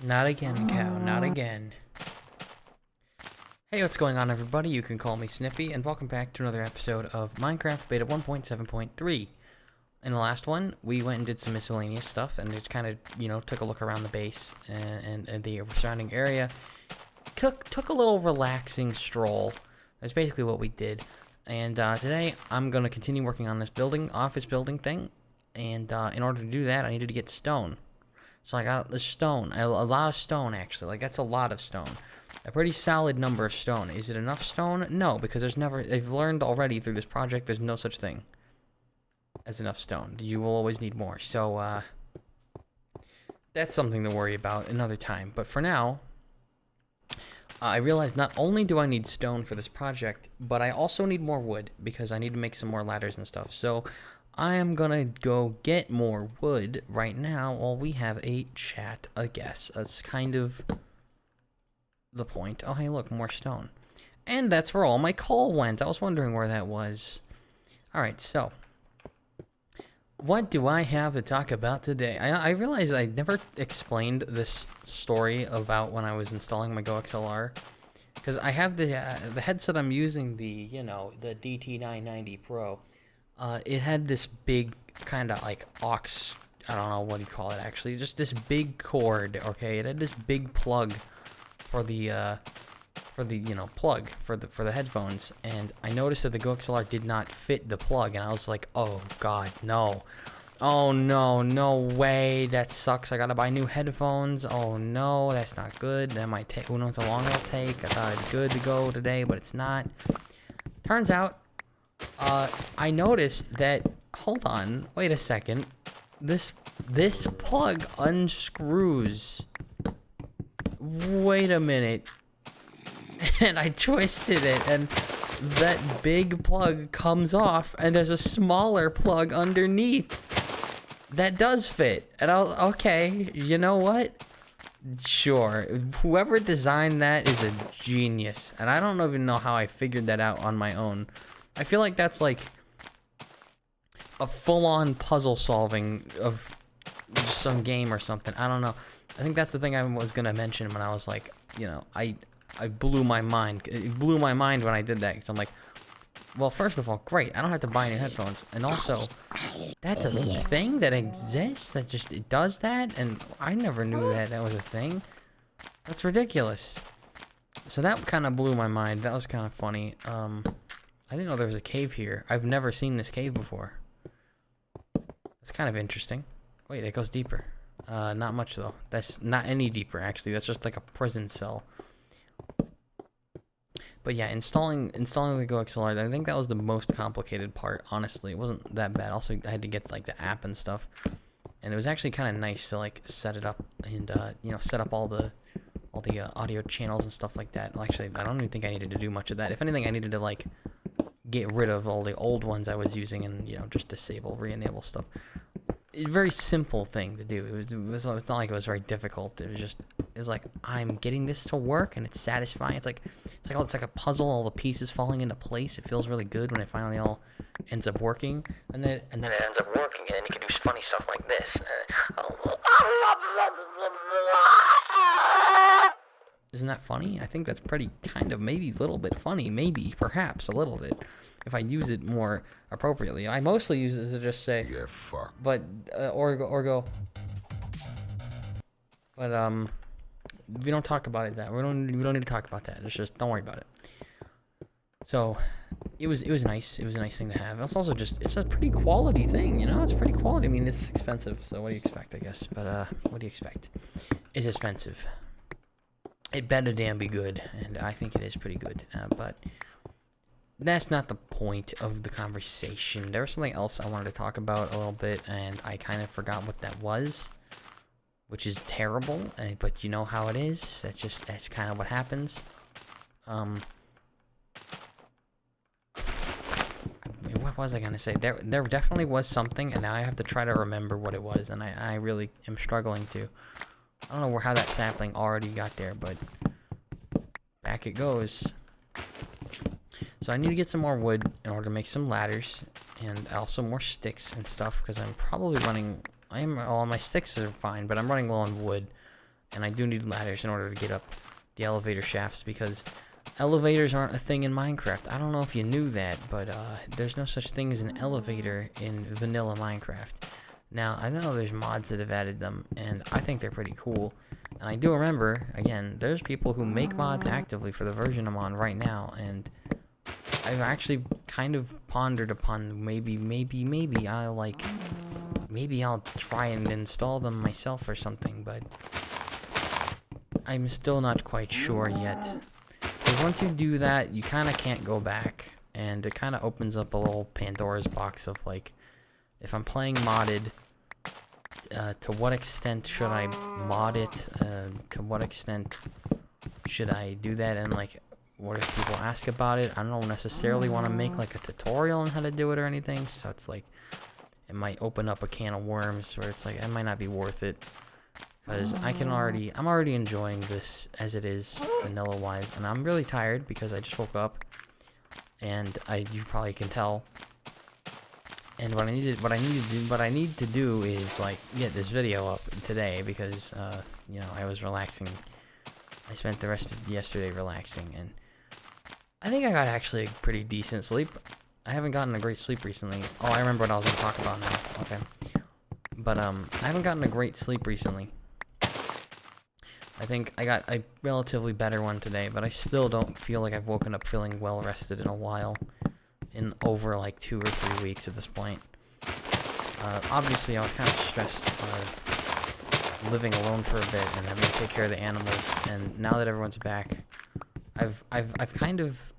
Not again, cow. Not again. Hey, what's going on, everybody? You can call me Snippy, and welcome back to another episode of Minecraft Beta 1.7.3. In the last one, we went and did some miscellaneous stuff, and just kind of, took a look around the base and the surrounding area. Took a little relaxing stroll. That's basically what we did. And today, I'm going to continue working on this office building thing. And in order to do that, I needed to get stone. So I got the stone, a lot of stone actually, like that's a lot of stone. A pretty solid number of stone. Is it enough stone? No, because they've learned already through this project, there's no such thing as enough stone. You will always need more, so that's something to worry about another time. But for now, I realized not only do I need stone for this project, but I also need more wood, because I need to make some more ladders and stuff. So I am gonna go get more wood right now while we have a chat, I guess. That's kind of the point. Oh, hey, look, more stone. And that's where all my coal went. I was wondering where that was. Alright, so what do I have to talk about today? I realized I never explained this story about when I was installing my GoXLR. Because I have the headset I'm using, the DT990 Pro. It had this big kind of like aux, I don't know what you call it actually, just this big cord, okay? It had this big plug for the plug for the headphones, and I noticed that the GoXLR did not fit the plug, and I was like, oh god, no. Oh no, no way, that sucks. I gotta buy new headphones. Oh no, that's not good. That might take, who knows how long it'll take. I thought it was good to go today, but it's not. Turns out, I noticed that, hold on, wait a second, this plug unscrews. Wait a minute. And I twisted it, and that big plug comes off, and there's a smaller plug underneath that does fit. And okay, you know what? Sure, whoever designed that is a genius, and I don't even know how I figured that out on my own. I feel like that's like a full-on puzzle solving of some game or something. I don't know. I think that's the thing I was gonna mention when I was like, I blew my mind. It blew my mind when I did that, because I'm like, well, first of all, great, I don't have to buy any headphones, and also, that's a thing that exists, that just, it does that, and I never knew that was a thing. That's ridiculous. So that kind of blew my mind. That was kind of funny. I didn't know there was a cave here. I've never seen this cave before. That's kind of interesting. Wait, it goes deeper. Not much though. That's not any deeper actually. That's just like a prison cell. But yeah, installing the GoXLR, I think that was the most complicated part, honestly. It wasn't that bad. Also, I had to get like the app and stuff. And it was actually kind of nice to like set it up and set up all the audio channels and stuff like that. Well, actually, I don't even think I needed to do much of that. If anything, I needed to like get rid of all the old ones I was using and just disable, re-enable stuff. It's a very simple thing to do. It's not like it was very difficult. It was like, I'm getting this to work and it's satisfying. It's like a puzzle, all the pieces falling into place. It feels really good when it finally all ends up working, and then it ends up working, and then you can do funny stuff like this. Isn't that funny? I think that's pretty kind of maybe a little bit funny, maybe perhaps a little bit, if I use it more appropriately. I mostly use it to just say, yeah, fuck. But or go. But we don't talk about it. We don't need to talk about that. It's just, don't worry about it. So it was nice. It was a nice thing to have. It's also just, it's a pretty quality thing, It's pretty quality. I mean, it's expensive, so what do you expect, I guess? But what do you expect? It's expensive. It better damn be good, and I think it is pretty good. But that's not the point of the conversation. There was something else I wanted to talk about a little bit, and I kind of forgot what that was, which is terrible. But you know how it is. That's kind of what happens. What was I gonna say? There definitely was something, and now I have to try to remember what it was, and I really am struggling to. I don't know how that sapling already got there, but back it goes. So I need to get some more wood in order to make some ladders, and also more sticks and stuff, because I'm probably running, all my sticks are fine, but I'm running low on wood. and I do need ladders in order to get up the elevator shafts, because elevators aren't a thing in Minecraft. I don't know if you knew that, but there's no such thing as an elevator in vanilla Minecraft. Now, I know there's mods that have added them, and I think they're pretty cool. And I do remember, again, there's people who make mods actively for the version I'm on right now, and I've actually kind of pondered upon maybe I'll try and install them myself or something, but I'm still not quite sure yet. Because once you do that, you kind of can't go back, and it kind of opens up a little Pandora's box of, like, if I'm playing modded, to what extent should I mod it? To what extent should I do that? And, like, what if people ask about it? I don't necessarily want to make, like, a tutorial on how to do it or anything, so it's like, it might open up a can of worms where it's like, it might not be worth it. Because I'm already enjoying this as it is, vanilla-wise, and I'm really tired because I just woke up, and you probably can tell. And what I need to do is, like, get this video up today because, you know, I was relaxing. I spent the rest of yesterday relaxing, and I think I got actually a pretty decent sleep. I haven't gotten a great sleep recently. Oh, I remember what I was going to talk about now. Okay. But, I haven't gotten a great sleep recently. I think I got a relatively better one today, but I still don't feel like I've woken up feeling well rested in a while. In over like 2 or 3 weeks at this point. Obviously, I was kind of stressed living alone for a bit and having to take care of the animals. And now that everyone's back, I've kind of,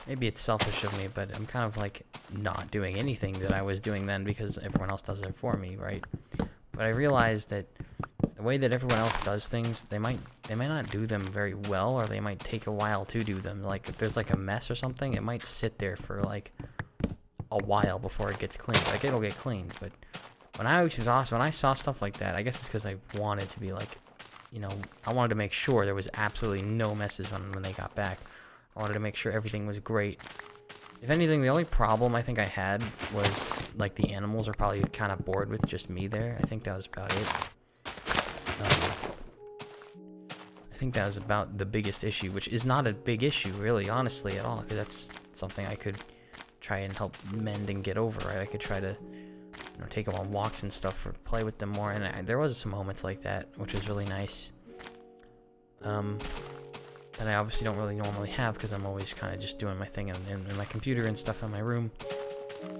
maybe it's selfish of me, but I'm kind of like not doing anything that I was doing then because everyone else does it for me, right? But I realized that the way that everyone else does things, they might not do them very well, or they might take a while to do them. Like, if there's like a mess or something, it might sit there for like a while before it gets cleaned. Like, it'll get cleaned, but when I saw stuff like that, I guess it's because I wanted to be like, you know, I wanted to make sure there was absolutely no messes when they got back. I wanted to make sure everything was great. If anything, the only problem I think I had was like the animals are probably kind of bored with just me there. I think that was about it. I think that was about the biggest issue, which is not a big issue, really, honestly, at all, because that's something I could try and help mend and get over, right? I could try to, you know, take them on walks and stuff, or play with them more, and there was some moments like that, which was really nice. That I obviously don't really normally have, because I'm always kind of just doing my thing in my computer and stuff in my room.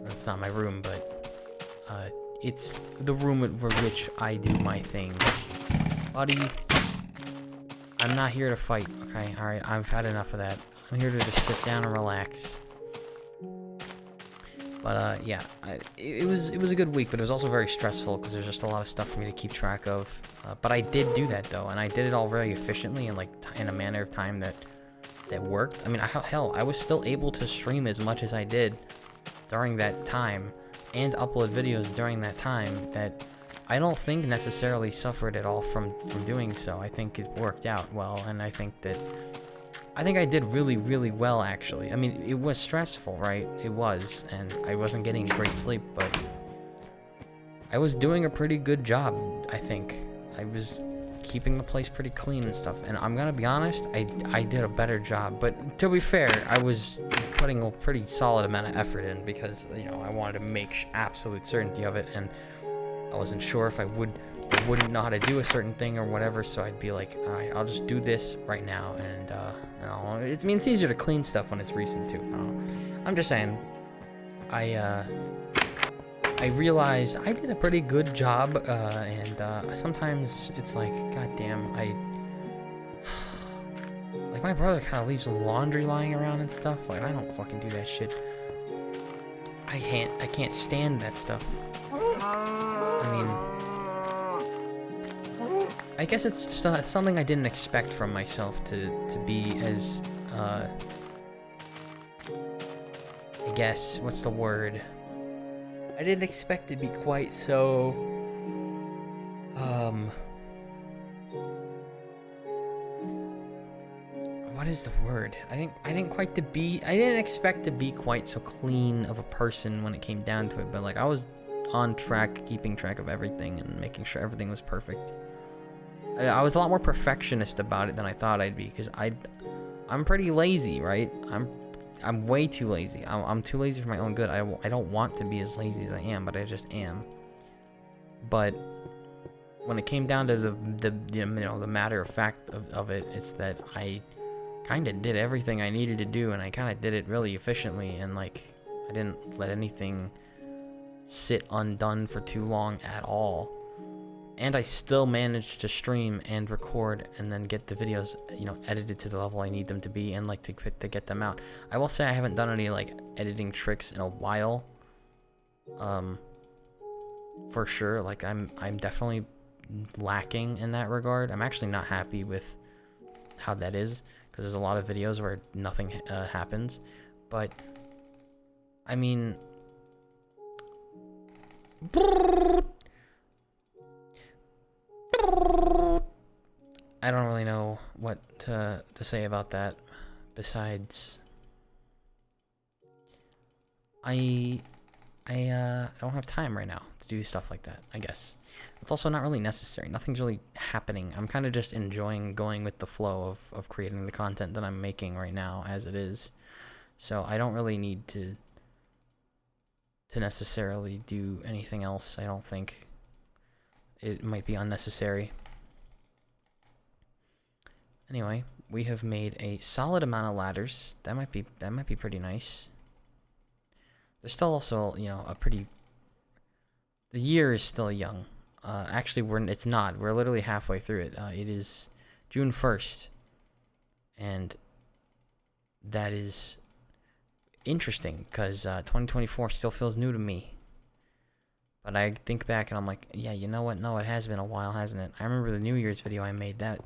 That's not my room, but it's the room for which I do my thing. Buddy, I'm not here to fight, okay? Alright, I've had enough of that. I'm here to just sit down and relax. But, yeah, it was a good week, but it was also very stressful, because there's just a lot of stuff for me to keep track of. But I did do that, though, and I did it all very efficiently, and, like, in a manner of time that worked. I mean, hell, I was still able to stream as much as I did during that time, and upload videos during that time, that I don't think necessarily suffered at all from doing so. I think it worked out well, and I think I did really, really well, actually. I mean, it was stressful, right? It was, and I wasn't getting great sleep, but I was doing a pretty good job, I think. I was keeping the place pretty clean and stuff, and I'm gonna be honest, I did a better job, but to be fair, I was putting a pretty solid amount of effort in, because, you know, I wanted to make absolute certainty of it, and I wasn't sure if I wouldn't know how to do a certain thing or whatever, so I'd be like, alright, I'll just do this right now, and, you know, it's easier to clean stuff when it's recent, too. I'm just saying, I realized I did a pretty good job, and sometimes it's like, goddamn, like, my brother kind of leaves the laundry lying around and stuff. Like, I don't fucking do that shit. I can't stand that stuff. I mean, I guess it's just something I didn't expect from myself to be as, I guess, what's the word? I didn't expect to be quite so, what is the word? I didn't expect to be quite so clean of a person when it came down to it, but, like, I was on track, keeping track of everything and making sure everything was perfect. I was a lot more perfectionist about it than I thought I'd be, because I'm pretty lazy, right? I'm way too lazy. I'm too lazy for my own good. I don't want to be as lazy as I am, but I just am. But when it came down to the matter of fact of it, it's that I kind of did everything I needed to do, and I kind of did it really efficiently, and like I didn't let anything sit undone for too long at all. And I still managed to stream and record and then get the videos, edited to the level I need them to be, and like to get them out. I will say I haven't done any like editing tricks in a while. For sure, like I'm definitely lacking in that regard. I'm actually not happy with how that is, because there's a lot of videos where nothing happens. But I mean, I don't really know what to say about that, besides I don't have time right now to do stuff like that, I guess. It's also not really necessary. Nothing's really happening. I'm kind of just enjoying going with the flow of creating the content that I'm making right now as it is. So I don't really need to necessarily do anything else. I don't think it might be unnecessary. Anyway, we have made a solid amount of ladders. That might be pretty nice. There's still also, the year is still young. Actually, it's not. We're literally halfway through it. It is June 1st. And that is interesting, because 2024 still feels new to me. But I think back and I'm like, yeah, you know what? No, it has been a while, hasn't it? I remember the New Year's video I made. That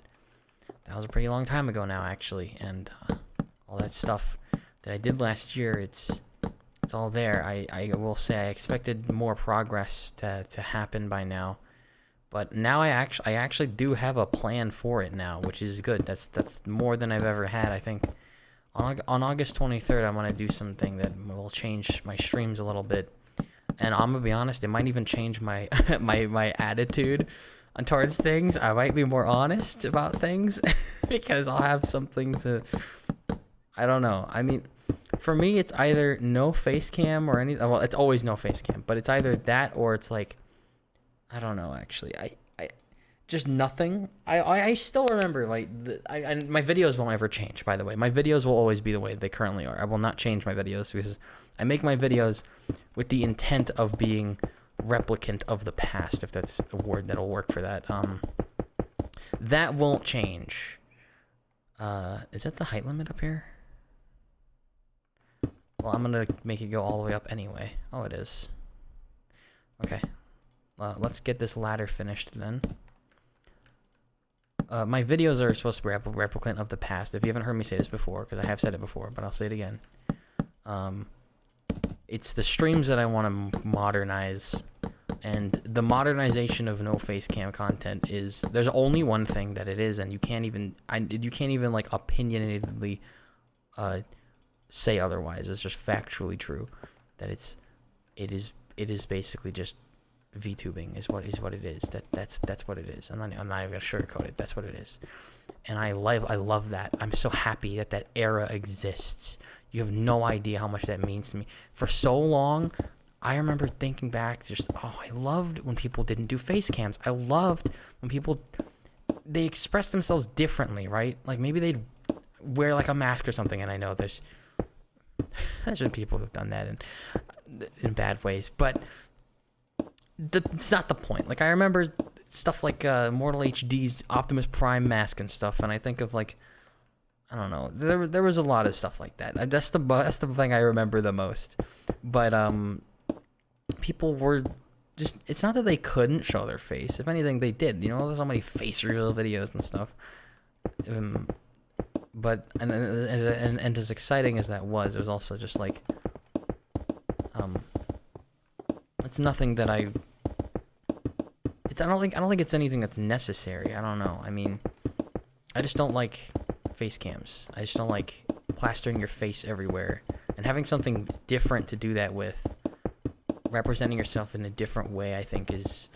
was a pretty long time ago now, actually. And all that stuff that I did last year, it's all there. I will say I expected more progress to happen by now. But now I actually do have a plan for it now, which is good. That's more than I've ever had, I think. On August 23rd, I want to do something that will change my streams a little bit. And I'm going to be honest, it might even change my my attitude towards things. I might be more honest about things because I'll have something to... I don't know. I mean, for me, it's either no face cam or anything. Well, it's always no face cam, but it's either that or it's like... I don't know, actually. I just nothing. I still remember, like, my videos won't ever change, by the way. My videos will always be the way they currently are. I will not change my videos because I make my videos with the intent of being replicant of the past, if that's a word that'll work for that. That won't change. Is that the height limit up here? Well, I'm gonna make it go all the way up anyway. Oh, it is. Okay. Let's get this ladder finished then. My videos are supposed to be replicant of the past. If you haven't heard me say this before, because I have said it before, but I'll say it again. It's the streams that I want to modernize, and the modernization of no face cam content is, there's only one thing that it is, and you can't even like opinionatedly say otherwise. It's just factually true that it is basically just VTubing is what it is. That's what it is. I'm not even gonna sugarcoat it. That's what it is. And I love that. I'm so happy that era exists. You have no idea how much that means to me. For so long, I remember thinking back, I loved when people didn't do face cams. I loved when they expressed themselves differently, right? Like maybe they'd wear like a mask or something, and I know there's been people who've done that in bad ways, but it's not the point. Like I remember stuff like Mortal HD's Optimus Prime mask and stuff, and I think of like, I don't know, there was a lot of stuff like that. That's the thing I remember the most. But people were just, it's not that they couldn't show their face. If anything, they did. There's so many face reveal videos and stuff. But and as exciting as that was, it was also just like, it's nothing that I don't think it's anything that's necessary. I don't know. I mean, I just don't like face cams. I just don't like plastering your face everywhere, and having something different to do that with, representing yourself in a different way, I think is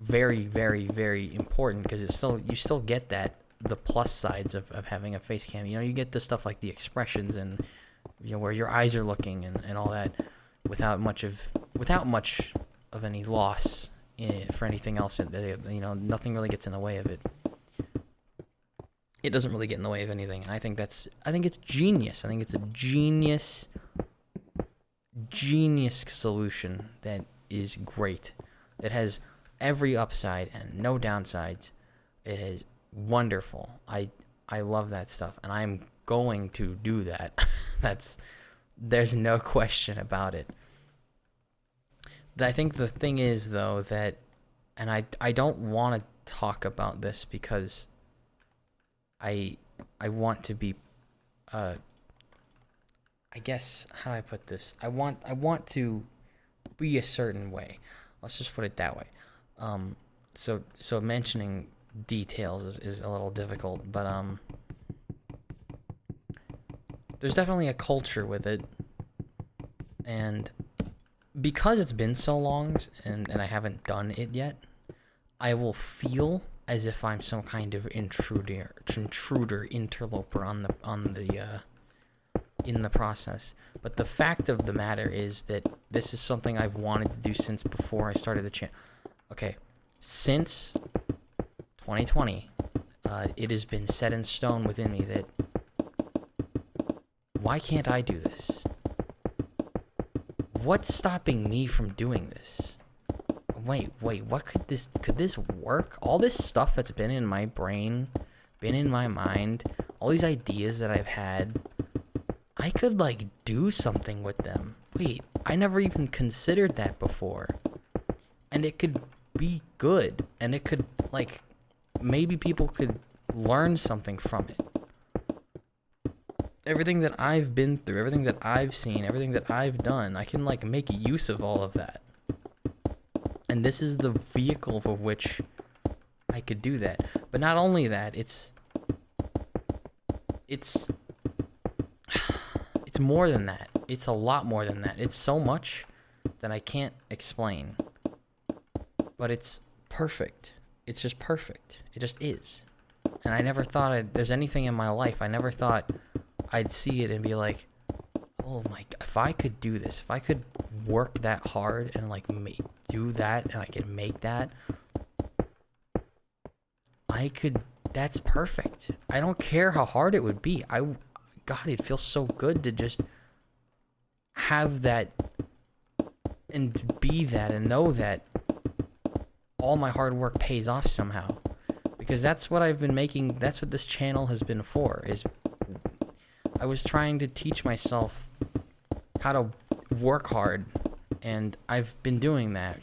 very, very, very important because you still get the plus sides of having a face cam. You get the stuff like the expressions and where your eyes are looking and all that without much of any loss for anything else. Nothing really gets in the way of it. It doesn't really get in the way of anything. And I think it's genius. I think it's a genius solution that is great. It has every upside and no downsides. It is wonderful. I love that stuff, and I'm going to do that. There's no question about it. I think the thing is though that, and I don't want to talk about this because I want to be I guess, how do I put this? I want to be a certain way. Let's just put it that way. So mentioning details is a little difficult, but there's definitely a culture with it, and because it's been so long and I haven't done it yet, I will feel as if I'm some kind of interloper in the process. But the fact of the matter is that this is something I've wanted to do since before I started the channel. Okay, since 2020, it has been set in stone within me that why can't I do this? What's stopping me from doing this? Wait, what could this work? All this stuff that's been in my brain, been in my mind, all these ideas that I've had, I could do something with them. Wait, I never even considered that before. And it could be good, and it could maybe people could learn something from it. Everything that I've been through, everything that I've seen, everything that I've done, I can make use of all of that. And this is the vehicle for which I could do that. But not only that, it's more than that. It's a lot more than that. It's so much that I can't explain. But it's perfect. It's just perfect. It just is. And I never thought there's anything in my life, I never thought I'd see it and be like, oh my God, if I could do this, if I could work that hard and do that and I could make that, that's perfect. I don't care how hard it would be. God, it feels so good to just have that and be that and know that all my hard work pays off somehow. Because that's what I've been making, that's what this channel has been for, is I was trying to teach myself how to work hard, and I've been doing that,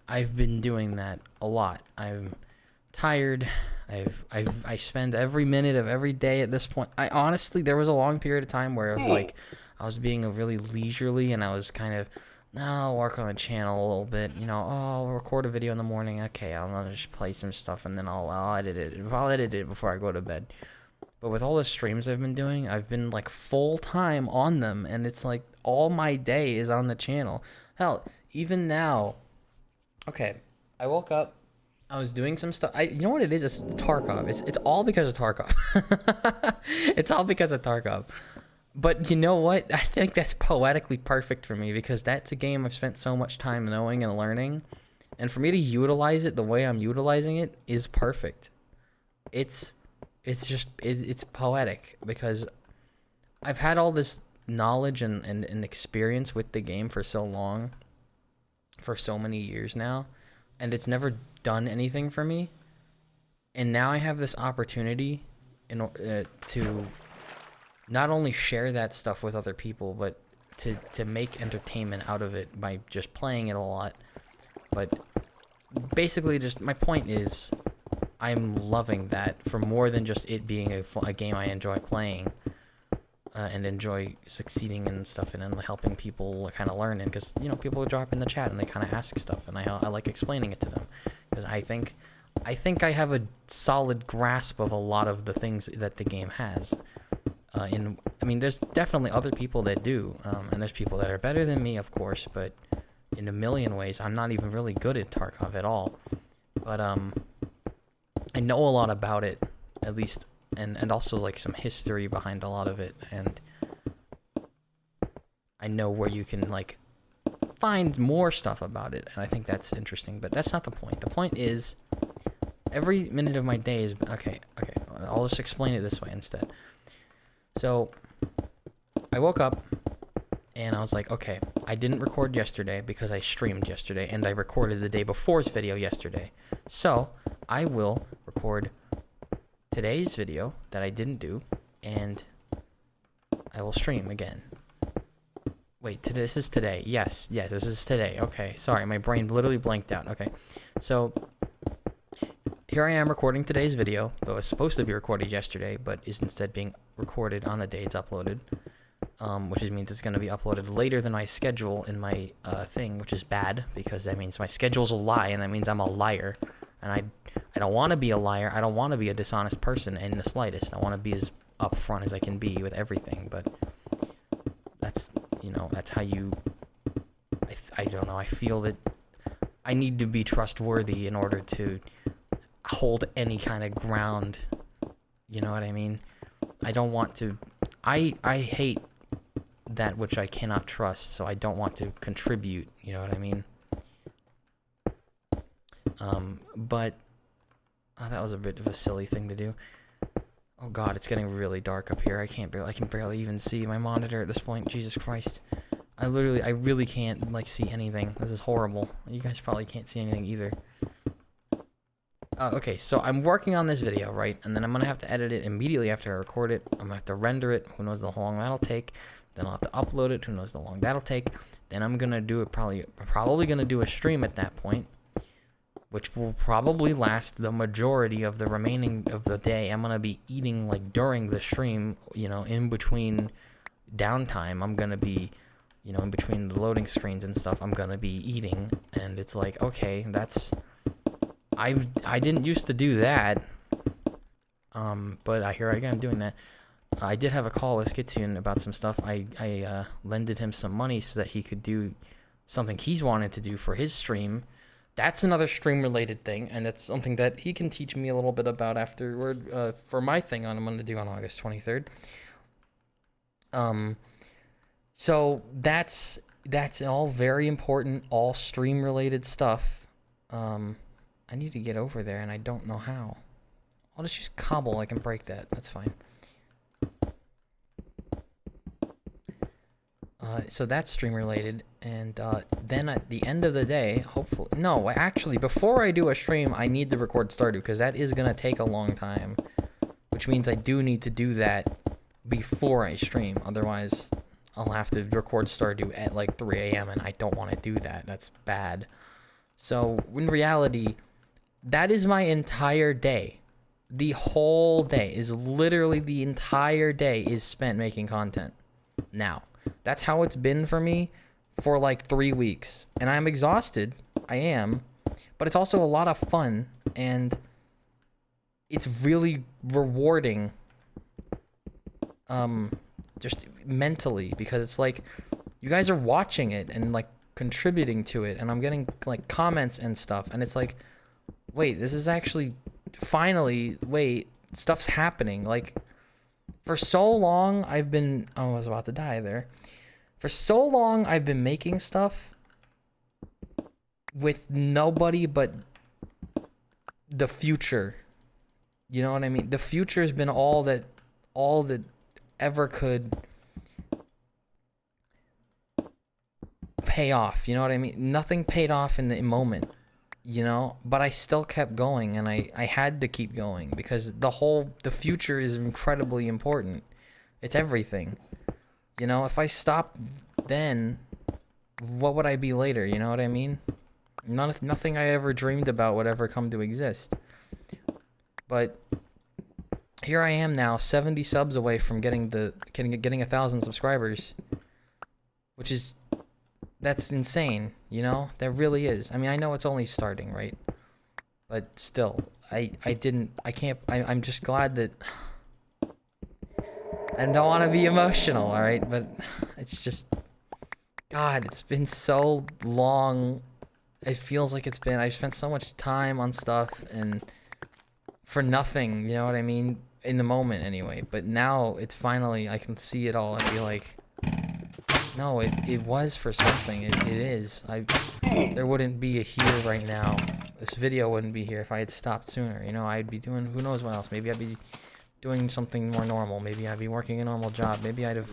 I've been doing that a lot. I'm tired. I spend every minute of every day at this point. I honestly, there was a long period of time where I was being really leisurely, and I was kind of, no, I'll work on the channel a little bit, I'll record a video in the morning. Okay, I'm gonna just play some stuff, and then I'll edit it. I'll edit it before I go to bed. But with all the streams I've been doing, I've been full time on them, and it's all my day is on the channel. Hell, even now, okay, I woke up, I was doing some stuff. You know what it is? It's Tarkov. It's all because of Tarkov. It's all because of Tarkov. But you know what? I think that's poetically perfect for me, because that's a game I've spent so much time knowing and learning, and for me to utilize it the way I'm utilizing it is perfect. It's poetic, because I've had all this knowledge and experience with the game for so long, for so many years now, and it's never done anything for me. And now I have this opportunity to not only share that stuff with other people, but to make entertainment out of it by just playing it a lot. But basically, just my point is, I'm loving that for more than just it being a game I enjoy playing and enjoy succeeding and stuff and helping people kind of learn in, because people drop in the chat and they kind of ask stuff, and I like explaining it to them, because I think I have a solid grasp of a lot of the things that the game has. There's definitely other people that do, and there's people that are better than me, of course, but in a million ways. I'm not even really good at Tarkov at all. But, I know a lot about it, at least, and also, like, some history behind a lot of it, and I know where you can, like, find more stuff about it, and I think that's interesting, but that's not the point. The point is, every minute of my day is, okay, I'll just explain it this way instead. So, I woke up, and I was like, okay, I didn't record yesterday because I streamed yesterday, and I recorded the day before's video yesterday. So, I will record today's video that I didn't do, and I will stream again. Wait, this is today. Yes, this is today. Okay, sorry, my brain literally blanked out. Okay, so here I am recording today's video that was supposed to be recorded yesterday, but is instead being recorded on the day it's uploaded, which means it's going to be uploaded later than my schedule in my thing, which is bad, because that means my schedule's a lie, and that means I'm a liar, and I don't want to be a liar. I don't want to be a dishonest person in the slightest. I want to be as upfront as I can be with everything, but that's, you know, that's how you, I don't know, I feel that I need to be trustworthy in order to hold any kind of ground, you know what I mean? I don't want to, I hate that which I cannot trust, so I don't want to contribute, you know what I mean? But that was a bit of a silly thing to do. Oh god, it's getting really dark up here. I can barely even see my monitor at this point. Jesus Christ. I really can't, like, see anything. This is horrible. You guys probably can't see anything either. Okay, so I'm working on this video, right? And then I'm gonna have to edit it immediately after I record it. I'm gonna have to render it. Who knows how long that'll take. Then I'll have to upload it. Who knows how long that'll take. Then I'm gonna do it, probably gonna do a stream at that point, which will probably last the majority of the remaining of the day. I'm gonna be eating, like, during the stream, you know, in between downtime. I'm gonna be, you know, in between the loading screens and stuff, I'm gonna be eating, and it's like, okay, that's, I didn't used to do that, but here I am doing that. I did have a call with Skitsune about some stuff. I lended him some money so that he could do something he's wanted to do for his stream. That's another stream-related thing, and it's something that he can teach me a little bit about afterward, for my thing I'm going to do on August 23rd. So that's all very important, all stream-related stuff. I need to get over there, and I don't know how. I'll just use cobble. I can break that. That's fine. So that's stream-related, and then at the end of the day, hopefully... No, actually, before I do a stream, I need to record Stardew, because that is going to take a long time, which means I do need to do that before I stream. Otherwise, I'll have to record Stardew at, like, 3 a.m., and I don't want to do that. That's bad. So, in reality, that is my entire day. The whole day is literally the entire day is spent making content. Now, that's how it's been for me for like 3 weeks. And I'm exhausted. I am. But it's also a lot of fun. And it's really rewarding. Just mentally. Because it's like, you guys are watching it and like contributing to it. And I'm getting like comments and stuff. And it's like, wait, this is actually... Finally, wait, stuff's happening. Like, for so long, I've been... Oh, I was about to die there. For so long, I've been making stuff with nobody but the future. You know what I mean? The future's been all that ever could pay off. You know what I mean? Nothing paid off in the moment. You know, but I still kept going, and I had to keep going because the future is incredibly important. It's everything. You know, if I stopped then, what would I be later? You know what I mean? Nothing I ever dreamed about would ever come to exist. But here I am now, 70 subs away from getting 1,000 subscribers, which is... That's insane, you know? That really is. I mean, I know it's only starting, right? But still, I'm just glad that... I don't want to be emotional, alright? But it's just... God, it's been so long. It feels like it's been. I spent so much time on stuff and for nothing, you know what I mean? In the moment, anyway. But now it's finally, I can see it all and be like, no, it was for something. It is. There wouldn't be a here right now. This video wouldn't be here if I had stopped sooner. You know, I'd be doing who knows what else. Maybe I'd be doing something more normal. Maybe I'd be working a normal job. Maybe I'd have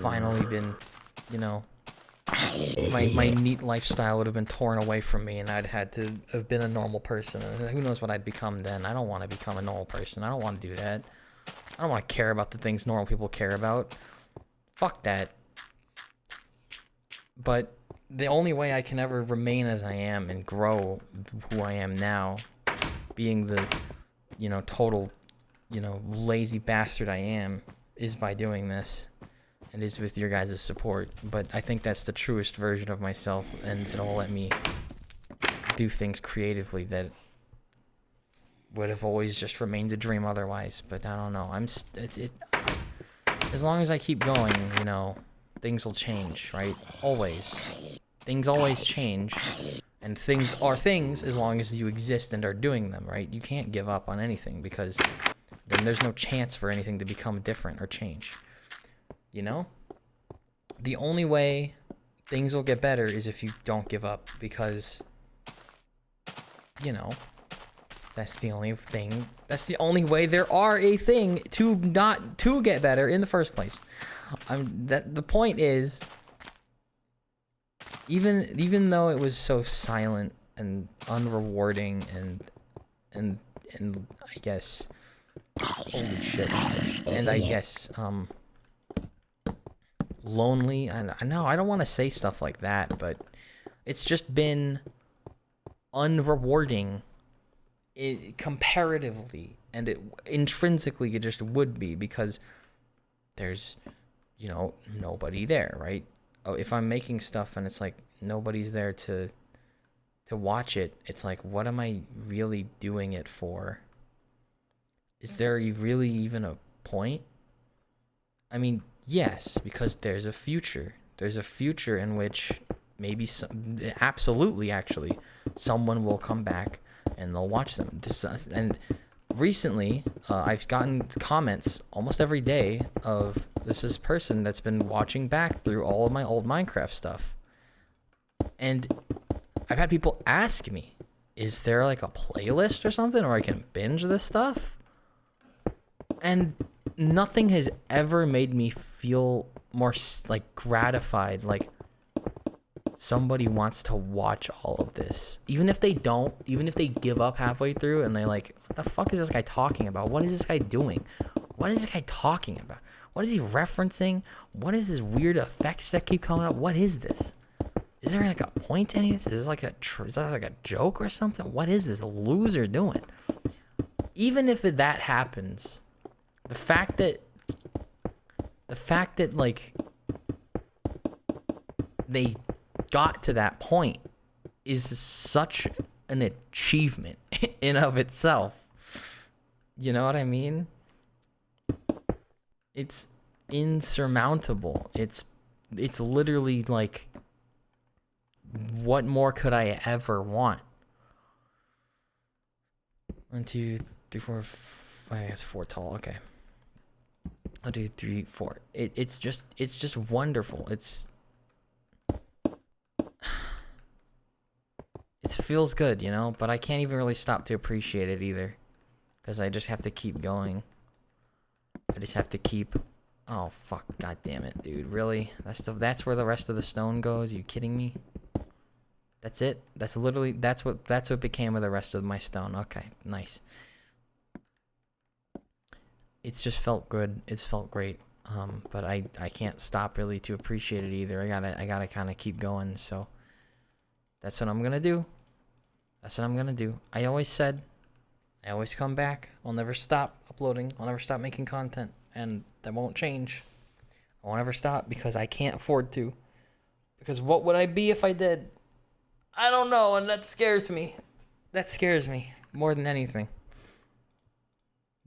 finally been, you know, my neat lifestyle would have been torn away from me and I'd had to have been a normal person. And who knows what I'd become then. I don't want to become a normal person. I don't want to do that. I don't want to care about the things normal people care about. Fuck that. But the only way I can ever remain as I am and grow who I am now, being the, you know, total, you know, lazy bastard I am, is by doing this. And is with your guys' support. But I think that's the truest version of myself, and it'll let me do things creatively that would have always just remained a dream otherwise. But I don't know. As long as I keep going, you know, things will change, right? Always. Things always change. And things are things as long as you exist and are doing them, right? You can't give up on anything because then there's no chance for anything to become different or change. You know? The only way things will get better is if you don't give up because, you know, that's the only thing. That's the only way there are a thing to not to get better in the first place. The point is, even though it was so silent and unrewarding and I guess, holy shit, and I guess lonely. I know I don't want to say stuff like that, but it's just been unrewarding comparatively, and it intrinsically it just would be because there's, you know, nobody there, right? Oh, if I'm making stuff and it's like nobody's there to watch it, it's like, what am I really doing it for? Is there really even a point? I mean, yes, because there's a future. There's a future in which maybe absolutely, actually, someone will come back and they'll watch them. And recently, I've gotten comments almost every day of this person that's been watching back through all of my old Minecraft stuff. And I've had people ask me, is there like a playlist or something where I can binge this stuff? And nothing has ever made me feel more like gratified, like somebody wants to watch all of this. Even if they don't, even if they give up halfway through and they're like, what the fuck is this guy talking about? What is this guy doing? What is this guy talking about? What is he referencing? What is his weird effects that keep coming up? What is this? Is there like a point to any of this? Is this like is that like a joke or something? What is this loser doing? Even if that happens, the fact that like they got to that point is such an achievement in of itself. You know what I mean? It's insurmountable. It's literally like, what more could I ever want? 1, 2, 3, 4, 5. That's 4 tall. Okay. 1, 2, 3, 4. It's just wonderful. It feels good, you know, but I can't even really stop to appreciate it either, because I just have to keep going. I just have to keep. Oh fuck! God damn it, dude! Really? That's where the rest of the stone goes? Are you kidding me? That's it? That's literally that's what became of the rest of my stone. Okay, nice. It's just felt good. It's felt great. But I can't stop really to appreciate it either. I gotta kind of keep going. So that's what I'm gonna do. That's what I'm gonna do. I always said, I always come back. I'll never stop uploading. I'll never stop making content, and that won't change. I won't ever stop because I can't afford to. Because what would I be if I did? I don't know, and that scares me. That scares me more than anything.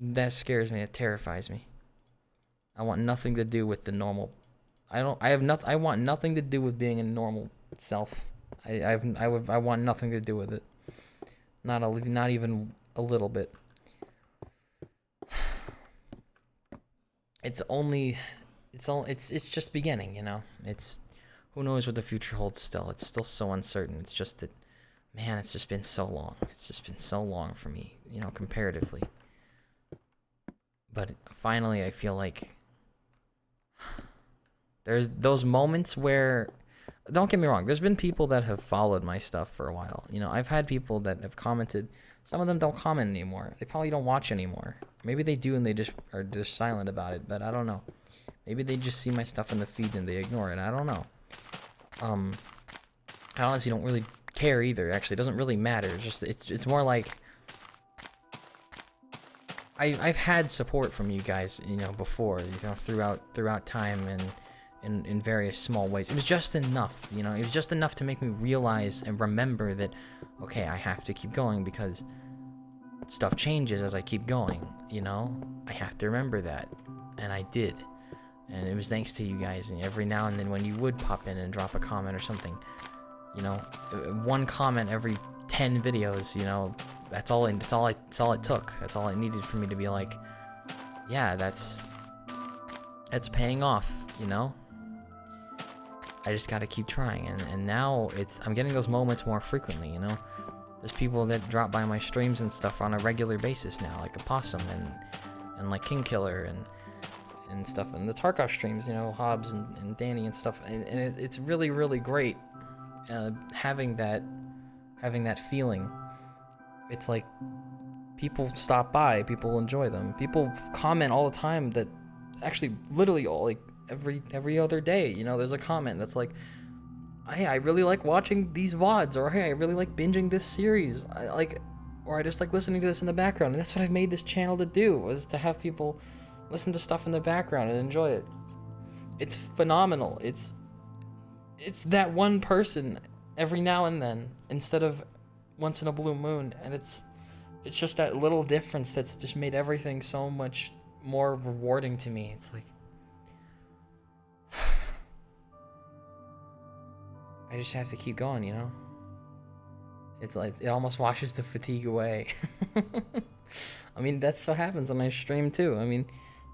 That scares me. It terrifies me. I want nothing to do with the normal I have nothing. I want nothing to do with being a normal self. I want nothing to do with it. Not even a little bit. It's just beginning, you know. It's who knows what the future holds still. It's still so uncertain. It's just that, man, it's just been so long. It's just been so long for me, you know, comparatively. But finally, I feel like there's those moments where, don't get me wrong, there's been people that have followed my stuff for a while. You know, I've had people that have commented. Some of them don't comment anymore. They probably don't watch anymore. Maybe they do and they just are just silent about it, but I don't know. Maybe they just see my stuff in the feed and they ignore it. I don't know. I honestly don't really care either. Actually, it doesn't really matter. It's more like I've had support from you guys, you know, before, you know, throughout time and in various small ways. It was just enough, you know. It was just enough to make me realize and remember that, okay, I have to keep going because stuff changes as I keep going, you know. I have to remember that, and I did. And it was thanks to you guys. And every now and then when you would pop in and drop a comment or something, you know, one comment every 10 videos, you know, that's all it took. That's all it needed for me to be like, yeah, that's paying off, you know. I just got to keep trying, and now I'm getting those moments more frequently, you know. There's people that drop by my streams and stuff on a regular basis now, like Opossum and like King Killer and stuff, and the Tarkov streams, you know, Hobbs and Danny and stuff, and it's really, really great having that feeling. It's like people stop by, people enjoy them, people comment all the time, that actually literally all, like every other day, you know, there's a comment that's like, hey, I really like watching these VODs, or hey, I really like binging this series, or I just like listening to this in the background. And that's what I've made this channel to do, was to have people listen to stuff in the background and enjoy it. It's phenomenal. It's that one person every now and then, instead of once in a blue moon, and it's just that little difference that's just made everything so much more rewarding to me. It's like, I just have to keep going, you know? It's like, it almost washes the fatigue away. I mean, that's what happens on my stream too. I mean,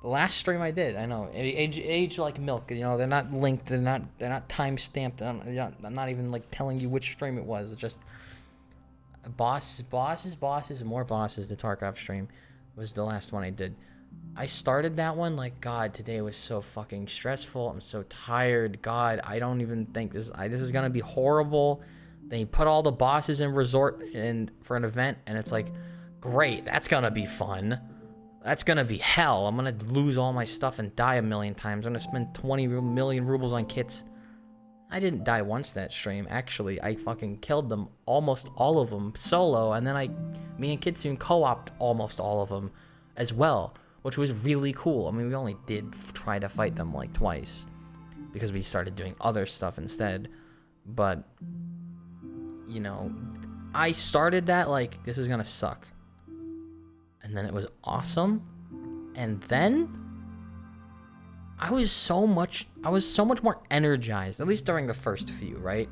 the last stream I did, I know, age like milk, you know, they're not linked, they're not time stamped. I'm not even like telling you which stream it was. It's just bosses, and more bosses. The Tarkov stream was the last one I did. I started that one like, God, today was so fucking stressful. I'm so tired. God, I don't even think this is gonna be horrible. Then you put all the bosses in resort in for an event, and it's like, great, that's gonna be fun. That's gonna be hell. I'm gonna lose all my stuff and die a million times. I'm gonna spend 20 million rubles on kits. I didn't die once that stream. Actually, I fucking killed them, almost all of them, solo, and then me and Kitsune co-opted almost all of them as well, which was really cool. I mean, we only did try to fight them like twice, because we started doing other stuff instead. But, you know, I started that like, this is gonna suck. And then it was awesome. And then I was so much more energized, at least during the first few, right?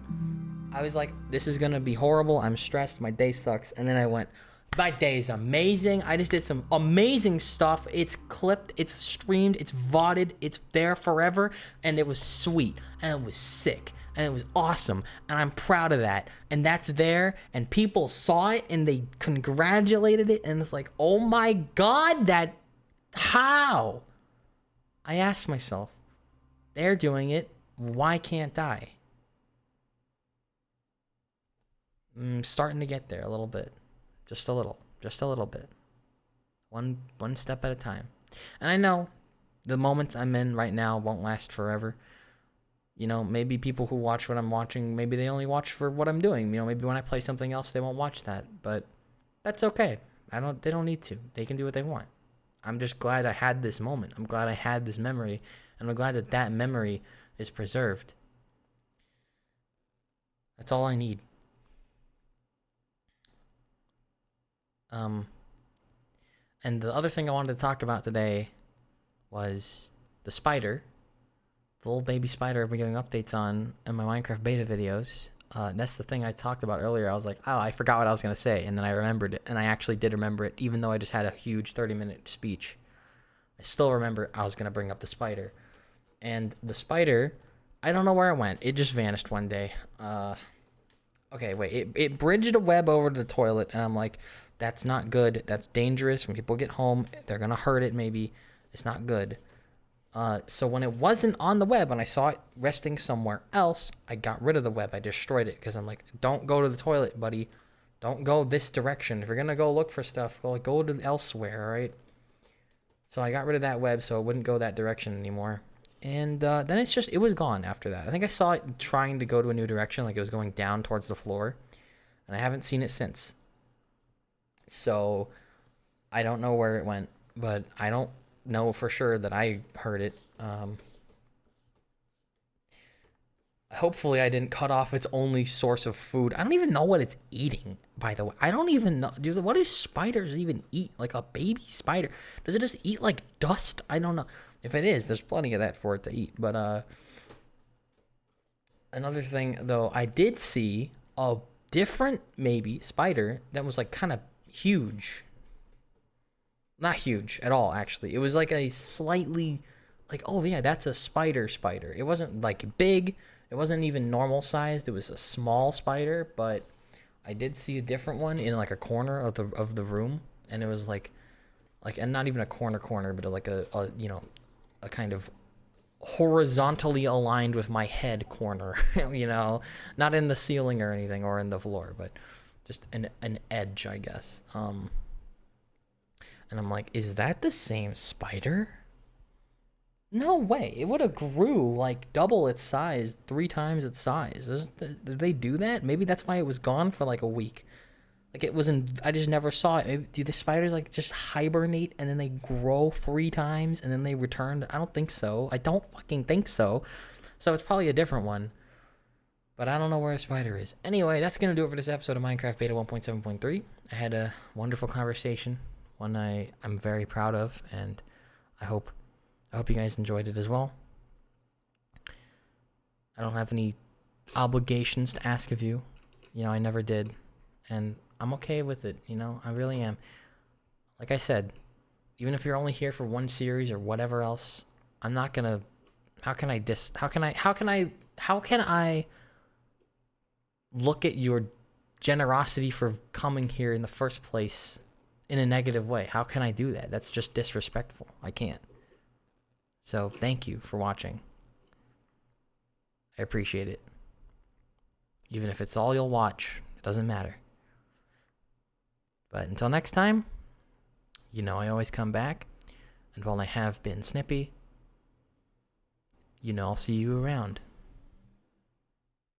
I was like, this is gonna be horrible. I'm stressed. My day sucks. And then I went, my day is amazing. I just did some amazing stuff. It's clipped, it's streamed, it's VODed, it's there forever. And it was sweet. And it was sick. And it was awesome. And I'm proud of that. And that's there. And people saw it and they congratulated it. And it's like, oh my God, how? I asked myself, they're doing it, why can't I? I'm starting to get there a little bit. Just a little bit. One step at a time. And I know the moments I'm in right now won't last forever. You know, maybe people who watch what I'm watching, maybe they only watch for what I'm doing. You know, maybe when I play something else, they won't watch that. But that's okay. They don't need to. They can do what they want. I'm just glad I had this moment. I'm glad I had this memory. And I'm glad that memory is preserved. That's all I need. And the other thing I wanted to talk about today was the spider the little baby spider I've been giving updates on in my Minecraft beta videos. That's the thing I talked about earlier. I was like, oh, I forgot what I was going to say. And then I remembered it. And I actually did remember it, even though I just had a huge 30-minute speech. I still remember I was going to bring up the spider. And the spider, I don't know where it went. It just vanished one day. Okay, wait. It bridged a web over to the toilet. And I'm like, that's not good. That's dangerous. When people get home, they're going to hurt it maybe. It's not good. So when it wasn't on the web and I saw it resting somewhere else, I got rid of the web. I destroyed it because I'm like, don't go to the toilet, buddy. Don't go this direction. If you're going to go look for stuff, go to elsewhere, all right? So I got rid of that web so it wouldn't go that direction anymore. And then it was gone after that. I think I saw it trying to go to a new direction, like it was going down towards the floor. And I haven't seen it since. So I don't know where it went, but I don't know for sure that I heard it. Hopefully I didn't cut off its only source of food. I don't even know what it's eating, by the way. I don't even know. What do spiders even eat? Like a baby spider? Does it just eat like dust? I don't know. If it is, there's plenty of that for it to eat. But another thing, though, I did see a different, maybe, spider that was like kind of huge. Not huge at all, actually. It was like a slightly, like, oh yeah, that's a spider. It wasn't like big. It wasn't even normal sized. It was a small spider, but I did see a different one in like a corner of the room, and it was like, and not even a corner, but like a kind of horizontally aligned with my head corner, not in the ceiling or anything or in the floor, but just an edge, I guess. And I'm like, is that the same spider? No way. It would have grew like double its size, 3 times its size. Did they do that? Maybe that's why it was gone for like a week. Like it wasn't, I just never saw it. Maybe, do the spiders like just hibernate and then they grow 3 times and then they return? I don't think so. I don't fucking think so. So it's probably a different one. But I don't know where a spider is. Anyway, that's going to do it for this episode of Minecraft Beta 1.7.3. I had a wonderful conversation. One I'm very proud of, and I hope you guys enjoyed it as well. I don't have any obligations to ask of you. I never did. And I'm okay with it, I really am. Like I said, even if you're only here for one series or whatever else, I'm not gonna, how can I look at your generosity for coming here in the first place in a negative way? How can I do that? That's just disrespectful. I can't. So thank you for watching. I appreciate it. Even if it's all you'll watch, it doesn't matter. But until next time, I always come back. And while I have been Snippy, I'll see you around.